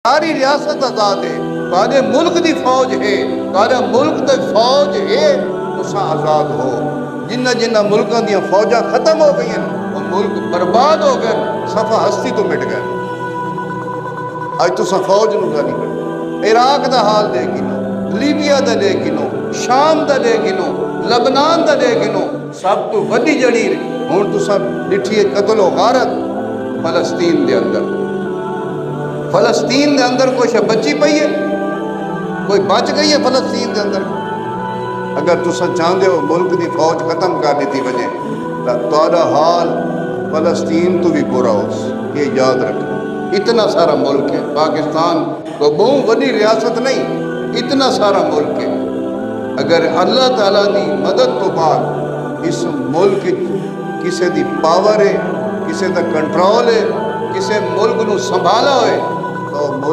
ساری ریاست آزاد ہے، تارے ملک دی فوج ہے، تارے ملک دی فوج ہے، تساں آزاد ہو۔ جنہ جنہ ملکاں دیاں فوجاں ختم ہو گئی ہیں، وہ ملک برباد ہو گئے، صفحہ ہستی تو مٹ گئے۔ اج تساں فوج نو گل نہیں کرتے۔ عراق دا حال دے گنو، لیبیا دا دے گنو، شام دا دے گنو، لبنان دا دے گنو، سب تو وڈی جڑی ہن تساں ڈٹھی ہے قتل و غارت فلسطین دے اندر۔ فلسطین دے اندر کوئی شے بچی پئی ہے؟ کوئی بچ گئی ہے فلسطین دے اندر؟ اگر تساں چاہندے ہو ملک دی فوج ختم کر دیتی وجے تو تہاڈا حال فلسطین تو بھی برا ہو، یہ یاد رکھنا۔ اتنا سارا ملک ہے پاکستان، کوئی بہت بڑی ریاست نہیں، اتنا سارا ملک ہے۔ اگر اللہ تعالیٰ دی مدد تو بعد اس ملک کسے دی پاور ہے، کسے دا کنٹرول ہے، کسے ملک نو سنبھالا ہوئے تو ملک